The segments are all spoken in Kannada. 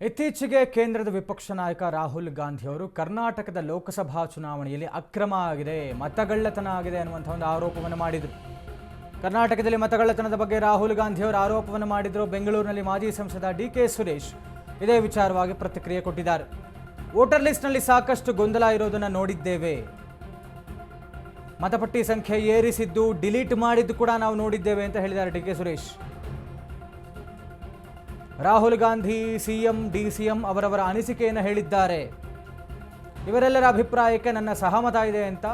ಇತ್ತೀಚೆಗೆ ಕೇಂದ್ರದ ವಿಪಕ್ಷ ನಾಯಕ ರಾಹುಲ್ ಗಾಂಧಿ ಅವರು ಕರ್ನಾಟಕದ ಲೋಕಸಭಾ ಚುನಾವಣೆಯಲ್ಲಿ ಅಕ್ರಮ ಆಗಿದೆ, ಮತಗಳ್ಳತನ ಆಗಿದೆ ಅನ್ನುವಂಥ ಒಂದು ಆರೋಪವನ್ನು ಮಾಡಿದರು. ಕರ್ನಾಟಕದಲ್ಲಿ ಮತಗಳ್ಳತನದ ಬಗ್ಗೆ ರಾಹುಲ್ ಗಾಂಧಿ ಅವರು ಆರೋಪವನ್ನು ಮಾಡಿದರು. ಬೆಂಗಳೂರಿನಲ್ಲಿ ಮಾಜಿ ಸಂಸದ ಡಿ.ಕೆ. ಸುರೇಶ್ ಇದೇ ವಿಚಾರವಾಗಿ ಪ್ರತಿಕ್ರಿಯೆ ಕೊಟ್ಟಿದ್ದಾರೆ. ವೋಟರ್ ಲಿಸ್ಟ್ನಲ್ಲಿ ಸಾಕಷ್ಟು ಗೊಂದಲ ಇರೋದನ್ನು ನೋಡಿದ್ದೇವೆ. ಮತಪಟ್ಟಿ ಸಂಖ್ಯೆ ಏರಿಸಿದ್ದು ಡಿಲೀಟ್ ಮಾಡಿದ್ದು ಕೂಡ ನಾವು ನೋಡಿದ್ದೇವೆ ಅಂತ ಹೇಳಿದ್ದಾರೆ ಡಿ.ಕೆ. ಸುರೇಶ್. ರಾಹುಲ್ ಗಾಂಧಿ ಸಿಎಂ ಡಿಸಿಎಂ ಅವರವರ ಅನಿಸಿಕೆಯನ್ನು ಹೇಳಿದ್ದಾರೆ. ಇವರೆಲ್ಲರ ಅಭಿಪ್ರಾಯಕ್ಕೆ ನನ್ನ ಸಹಮತ ಇದೆ ಅಂತ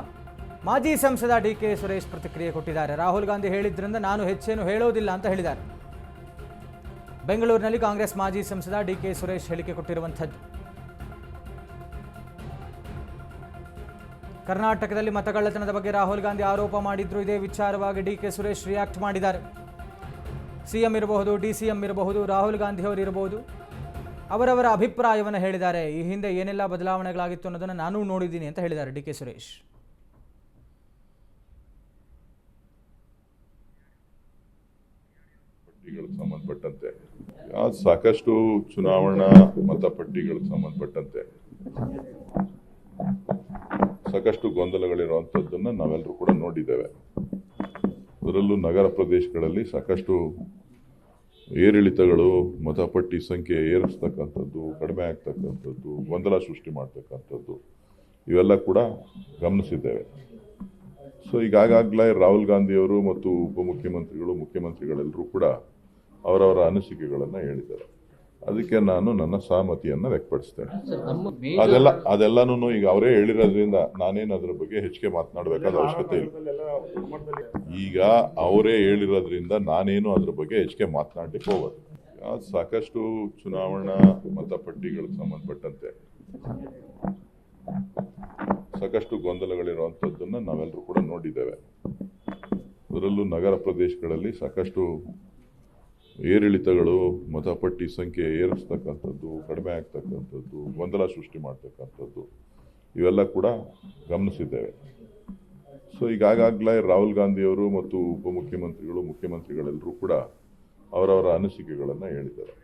ಮಾಜಿ ಸಂಸದ ಡಿ.ಕೆ. ಸುರೇಶ್ ಪ್ರತಿಕ್ರಿಯೆ ಕೊಟ್ಟಿದ್ದಾರೆ. ರಾಹುಲ್ ಗಾಂಧಿ ಹೇಳಿದ್ರಿಂದ ನಾನು ಹೆಚ್ಚೇನು ಹೇಳೋದಿಲ್ಲ ಅಂತ ಹೇಳಿದ್ದಾರೆ. ಬೆಂಗಳೂರಿನಲ್ಲಿ ಕಾಂಗ್ರೆಸ್ ಮಾಜಿ ಸಂಸದ ಡಿ.ಕೆ. ಸುರೇಶ್ ಹೇಳಿಕೆ ಕೊಟ್ಟಿರುವಂಥದ್ದು. ಕರ್ನಾಟಕದಲ್ಲಿ ಮತಗಳ್ಳತನದ ಬಗ್ಗೆ ರಾಹುಲ್ ಗಾಂಧಿ ಆರೋಪ ಮಾಡಿದ್ರು. ಇದೇ ವಿಚಾರವಾಗಿ ಡಿ.ಕೆ. ಸುರೇಶ್ ರಿಯಾಕ್ಟ್ ಮಾಡಿದ್ದಾರೆ. ಸಿಎಂ ಇರಬಹುದು, ಡಿಸಿಎಂ ಇರಬಹುದು, ರಾಹುಲ್ ಗಾಂಧಿ ಅವರು ಇರಬಹುದು, ಅವರವರ ಅಭಿಪ್ರಾಯವನ್ನು ಹೇಳಿದ್ದಾರೆ. ಈ ಹಿಂದೆ ಏನೆಲ್ಲ ಬದಲಾವಣೆಗಳಾಗಿತ್ತು ಅನ್ನೋದನ್ನು ನಾನು ನೋಡಿದ್ದೀನಿ ಅಂತ ಹೇಳಿದ್ದಾರೆ ಡಿ.ಕೆ. ಸುರೇಶ್. ಪಟ್ಟಿಗಳಿಗೆ ಸಂಬಂಧಪಟ್ಟಂತೆ ಸಾಕಷ್ಟು ಚುನಾವಣಾ ಮತಪಟ್ಟಿಗಳಿಗೆ ಸಂಬಂಧಪಟ್ಟಂತೆ ಸಾಕಷ್ಟು ಗೊಂದಲಗಳಿರುವಂಥದ್ದನ್ನು ನಾವೆಲ್ಲರೂ ಕೂಡ ನೋಡಿದ್ದೇವೆ. ಅದರಲ್ಲೂ ನಗರ ಪ್ರದೇಶಗಳಲ್ಲಿ ಸಾಕಷ್ಟು ಏರಿಳಿತಗಳು, ಮತಪಟ್ಟಿ ಸಂಖ್ಯೆ ಏರಿಸ್ತಕ್ಕಂಥದ್ದು, ಕಡಿಮೆ ಆಗ್ತಕ್ಕಂಥದ್ದು, ಗೊಂದಲ ಸೃಷ್ಟಿ ಮಾಡ್ತಕ್ಕಂಥದ್ದು ಇವೆಲ್ಲ ಕೂಡ ಗಮನಿಸಿದ್ದೇವೆ. ಸೊ ಈಗಾಗಲೇ ರಾಹುಲ್ ಗಾಂಧಿಯವರು ಮತ್ತು ಉಪಮುಖ್ಯಮಂತ್ರಿಗಳು, ಮುಖ್ಯಮಂತ್ರಿಗಳೆಲ್ಲರೂ ಕೂಡ ಅವರವರ ಅನಿಸಿಕೆಗಳನ್ನು ಹೇಳಿದ್ದಾರೆ. ಅದಕ್ಕೆ ನಾನು ನನ್ನ ಸಹಮತಿಯನ್ನು ವ್ಯಕ್ತಪಡಿಸ್ತೇನೆ. ಅದೆಲ್ಲನೂ ಈಗ ಅವರೇ ಹೇಳಿರೋದ್ರಿಂದ ನಾನೇನು ಅದರ ಬಗ್ಗೆ ಹೆಚ್ಚಿಗೆ ಮಾತನಾಡಬೇಕಾದ ಅವಶ್ಯಕತೆ ಇಲ್ಲ. ಈಗ ಅವರೇ ಹೇಳಿರೋದ್ರಿಂದ ನಾನೇನು ಅದ್ರ ಬಗ್ಗೆ ಹೆಚ್ಚಿಗೆ ಮಾತನಾಡಲಿಕ್ಕೆ ಹೋಗೋದು. ಸಾಕಷ್ಟು ಚುನಾವಣಾ ಮತಪಟ್ಟಿಗಳಿಗೆ ಸಂಬಂಧಪಟ್ಟಂತೆ ಸಾಕಷ್ಟು ಗೊಂದಲಗಳಿರುವಂಥದ್ದನ್ನು ನಾವೆಲ್ಲರೂ ಕೂಡ ನೋಡಿದ್ದೇವೆ. ಅದರಲ್ಲೂ ನಗರ ಪ್ರದೇಶಗಳಲ್ಲಿ ಸಾಕಷ್ಟು ಏರಿಳಿತಗಳು, ಮತಪಟ್ಟಿ ಸಂಖ್ಯೆ ಏರಿಸ್ತಕ್ಕಂಥದ್ದು, ಕಡಿಮೆ ಆಗ್ತಕ್ಕಂಥದ್ದು, ಗೊಂದಲ ಸೃಷ್ಟಿ ಮಾಡ್ತಕ್ಕಂಥದ್ದು ಇವೆಲ್ಲ ಕೂಡ ಗಮನಿಸಿದ್ದೇವೆ. ಸೊ ಈಗಾಗಲೇ ರಾಹುಲ್ ಗಾಂಧಿಯವರು ಮತ್ತು ಉಪಮುಖ್ಯಮಂತ್ರಿಗಳು, ಮುಖ್ಯಮಂತ್ರಿಗಳೆಲ್ಲರೂ ಕೂಡ ಅವರವರ ಅನಿಸಿಕೆಗಳನ್ನು ಹೇಳಿದ್ದಾರೆ.